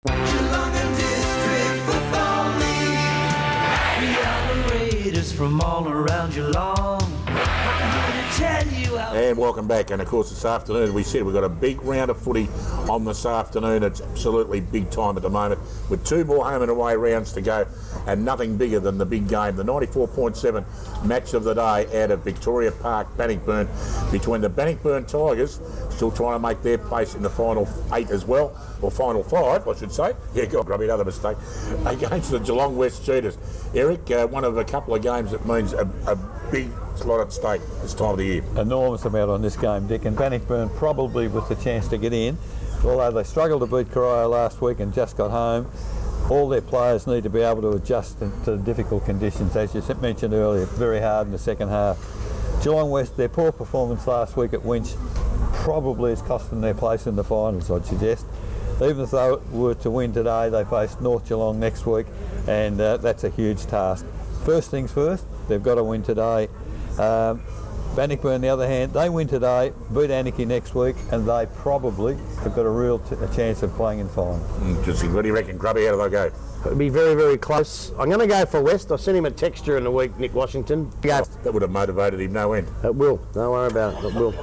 Geelong and District Football League. We are the Raiders from all around Geelong. I'm here to tell you how. And welcome back. And of course, this afternoon, we said we've got a big round of footy on this afternoon. It's absolutely big time at the moment, with 2 more home and away rounds to go, and nothing bigger than the big game, the 94.7 match of the day out of Victoria Park, Bannockburn, between the Bannockburn Tigers, still trying to make their place in the final 8 as well, or final 5, I should say. Yeah, God, Grubby, another mistake. Against the Geelong West Cheetahs. Eric, one of a couple of games that means a big slot at stake this time of the year. Enormous amount on this game, Dick, and Bannockburn probably with the chance to get in, although they struggled to beat Corio last week and just got home. All their players need to be able to adjust to difficult conditions, as you mentioned earlier, very hard in the second half. Geelong West, their poor performance last week at Winch probably has cost them their place in the finals, I'd suggest. Even if they were to win today, they face North Geelong next week, and that's a huge task. First things first, they've got to win today. Bannockburn, on the other hand, they win today, beat Anarchy next week, and they probably have got a real chance of playing in final. Interesting. What do you reckon, Grubby? How do they go? It'll be very, very close. I'm going to go for West. I sent him a text during the week, Nick Washington. That would have motivated him no end. It will. Don't worry about it. It will.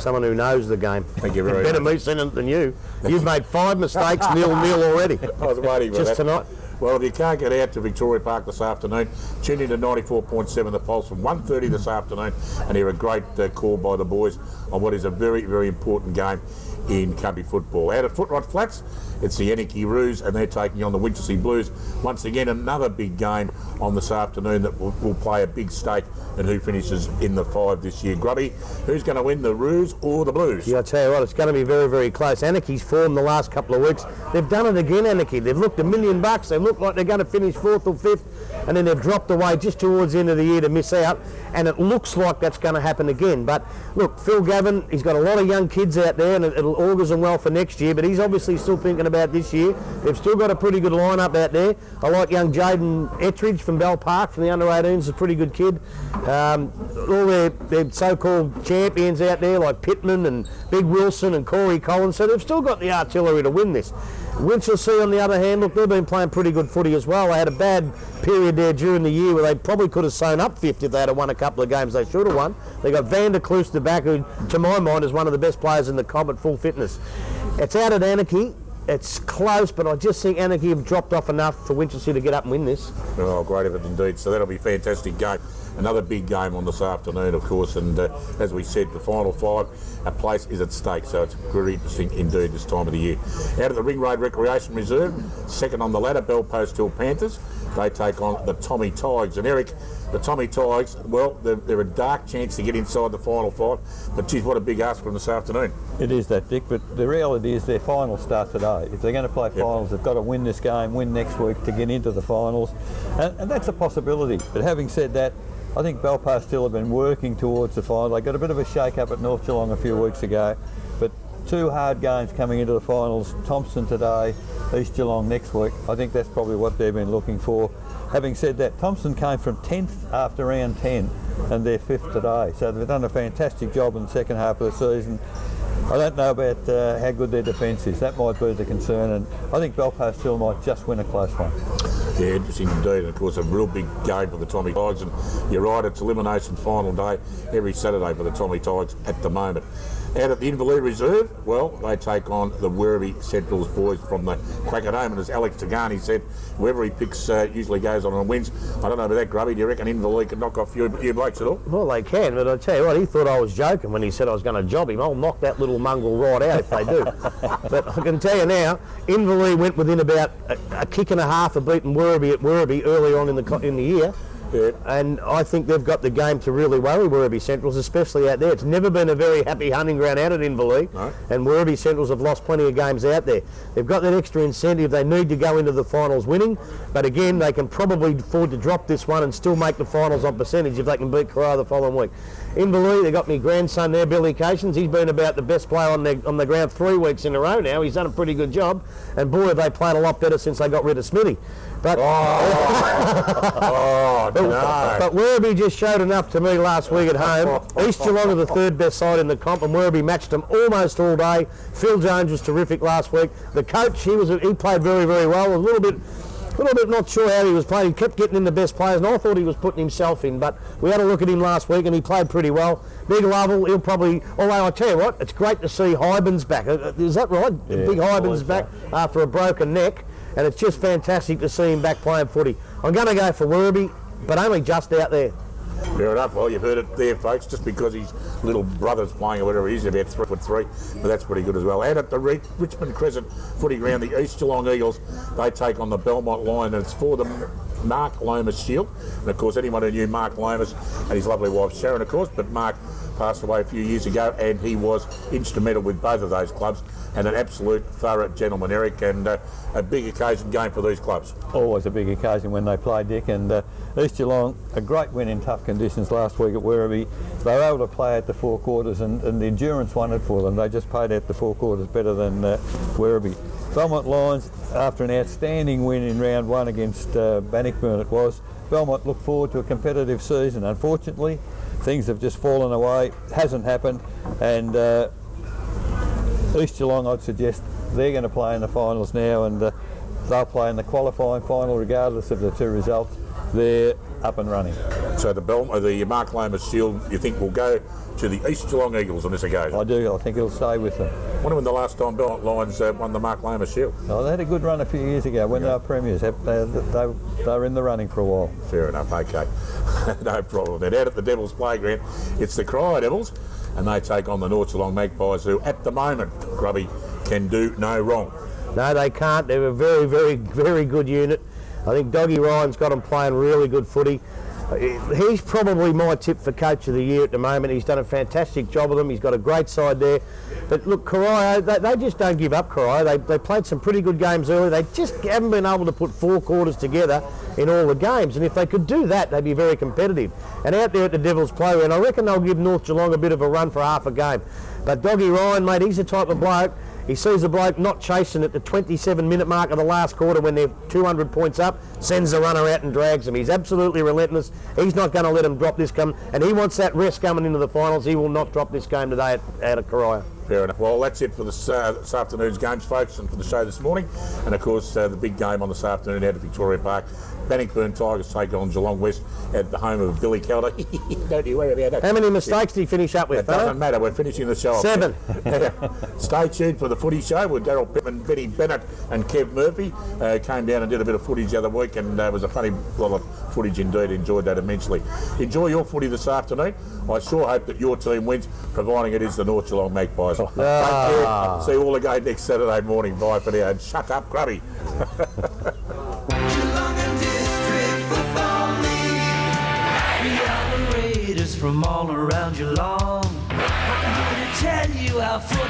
Someone who knows the game. Thank you very Better much. me sending it than you. You've made 5 mistakes, 0-0 already. I was waiting for Just that. tonight. Well, if you can't get out to Victoria Park this afternoon, tune in to 94.7 The Pulse from 1:30 this afternoon and hear a great call by the boys on what is a very, very important game in country football. Out at Footrot Flats, it's the Anarchy Roos, and they're taking on the Winchelsea Blues. Once again, another big game on this afternoon that will play a big stake in who finishes in the 5 this year. Grubby, who's going to win, the Roos or the Blues? Yeah, I'll tell you what, it's going to be very, very close. Anarchy's form the last couple of weeks. They've done it again, Anarchy. They've looked $1 million. They look like they're going to finish 4th or 5th, and then they've dropped away just towards the end of the year to miss out, and it looks like that's going to happen again. But look, Phil Gavin, he's got a lot of young kids out there, and it'll augurs them well for next year, but he's obviously still thinking about this year. They've still got a pretty good lineup out there. I like young Jaden Ettridge from Bell Park from the under-18s, is a pretty good kid. All their so-called champions out there like Pittman and Big Wilson and Corey Collins, so they've still got the artillery to win this. Winchelsea, on the other hand, look, they've been playing pretty good footy as well. They had a bad period there during the year where they probably could have sewn up 50 if they had won a couple of games they should have won. They got Van der Klooster back, who, to my mind, is one of the best players in the comp at full fitness. It's out at Anarchy. It's close, but I just think Anarchy have dropped off enough for Winchelsea to get up and win this. Oh, great of it indeed. So that'll be a fantastic game. Another big game on this afternoon, of course, and as we said, the final 5, a place is at stake, so it's very interesting indeed this time of the year. Out at the Ring Road Recreation Reserve, second on the ladder, Bellpost Hill Panthers. They take on the Tommy Tigers. And Eric, the Tommy Tigers, well, they're a dark chance to get inside the final 5, but geez, what a big ask from this afternoon. It is that, Dick, but the reality is their finals start today. If they're going to play finals, they've got to win this game, win next week to get into the finals, and that's a possibility. But having said that, I think Belfast still have been working towards the final. They got a bit of a shake-up at North Geelong a few weeks ago, but 2 hard games coming into the finals, Thompson today, East Geelong next week. I think that's probably what they've been looking for. Having said that, Thompson came from 10th after round 10 and they're 5th today, so they've done a fantastic job in the second half of the season. I don't know about how good their defence is. That might be the concern, and I think Belfast still might just win a close one. Yeah, interesting indeed, and of course a real big game for the Tommy Tigers, and you're right, it's elimination final day every Saturday for the Tommy Tigers at the moment. Out at the Inverleigh Reserve, well, they take on the Werribee Central's boys from the Quacker Dome, and as Alex Tagani said, whoever he picks usually goes on and wins. I don't know about that, Grubby. Do you reckon Inverleigh can knock off you blokes at all? Well, they can, but I tell you what, he thought I was joking when he said I was going to job him. I'll knock that little mongrel right out if they do. But I can tell you now, Inverleigh went within about a kick and a half of beating Werribee at Werribee early on in the year. Yeah. And I think they've got the game to really worry Werribee Centrals, especially out there. It's never been a very happy hunting ground out at Inverleigh, no. And Werribee Centrals have lost plenty of games out there. They've got that extra incentive. They need to go into the finals winning, but again, they can probably afford to drop this one and still make the finals on percentage if they can beat Corio the following week. Inverleigh, they got my grandson there, Billy Cations. He's been about the best player on the ground 3 weeks in a row now. He's done a pretty good job, and boy, have they played a lot better since they got rid of Smithy. But But Werribee just showed enough to me last week at home. East Geelong are the third best side in the comp, and Werribee matched them almost all day. Phil Jones was terrific last week. The coach, he played very, very well. A little bit not sure how he was playing. He kept getting in the best players, and I thought he was putting himself in. But we had a look at him last week, and he played pretty well. Big Lovell, he'll probably. Although I tell you what, it's great to see Hybens back. Is that right? Yeah, Big Hybens back after a broken neck, and it's just fantastic to see him back playing footy. I'm going to go for Werribee, but only just out there. Fair enough. Well, you've heard it there, folks. Just because his little brother's playing or whatever he is, about 3'3", but that's pretty good as well. And at the Richmond Crescent footy ground, the East Geelong Eagles, they take on the Belmont Lion, and it's for the Mark Lomas Shield. And of course, anyone who knew Mark Lomas and his lovely wife Sharon, of course, but Mark passed away a few years ago, and he was instrumental with both of those clubs, and an absolute thorough gentleman, Eric, and a big occasion game for these clubs. Always a big occasion when they play, Dick, and East Geelong, a great win in tough conditions last week at Werribee. They were able to play at the 4 quarters, and the endurance won it for them. They just played at the 4 quarters better than Werribee. Belmont Lions, after an outstanding win in round 1 against Bannockburn it was, Belmont looked forward to a competitive season. Unfortunately, things have just fallen away, hasn't happened, and East Geelong, I'd suggest they're going to play in the finals now, and they'll play in the qualifying final regardless of the 2 results. They're up and running. So the Mark Lomas Shield, you think will go to the East Geelong Eagles on this occasion? I do. I think it'll stay with them. I wonder when the last time Belmont Lions won the Mark Lomas Shield. Oh, they had a good run a few years ago when they were premiers. They were in the running for a while. Fair enough, okay. No problem. Then out at the Devils Playground, it's the Cry Devils, and they take on the North Geelong Magpies, who at the moment, Grubby, can do no wrong. No, they can't. They're a very, very, very good unit. I think Doggy Ryan's got them playing really good footy. He's probably my tip for Coach of the Year at the moment. He's done a fantastic job with them. He's got a great side there. But look, Corio, they just don't give up, Corio. They played some pretty good games early. They just haven't been able to put 4 quarters together in all the games. And if they could do that, they'd be very competitive. And out there at the Devils Playground, I reckon they'll give North Geelong a bit of a run for half a game. But Doggy Ryan, mate, he's the type of bloke. He sees the bloke not chasing at the 27-minute mark of the last quarter when they're 200 points up, sends the runner out and drags him. He's absolutely relentless. He's not going to let him drop this game, and he wants that rest coming into the finals. He will not drop this game today out of Corio. Fair enough. Well, that's it for this afternoon's games, folks, and for the show this morning. And of course, the big game on this afternoon out at Victoria Park. Bannockburn Tigers take on Geelong West at the home of Billy Calder. Don't you worry about that. How many mistakes did he finish up with? It doesn't matter. We're finishing the show. 7. Stay tuned for the footy show with Daryl Pittman, Benny Bennett and Kev Murphy. Came down and did a bit of footage the other week, and it was a funny lot of footage indeed. Enjoyed that immensely. Enjoy your footy this afternoon. I sure hope that your team wins, providing it is the North Geelong Magpies. Take care. See you all again next Saturday morning. Bye for now, and shut up, Grubby. From all around Geelong, I'm here to tell you how football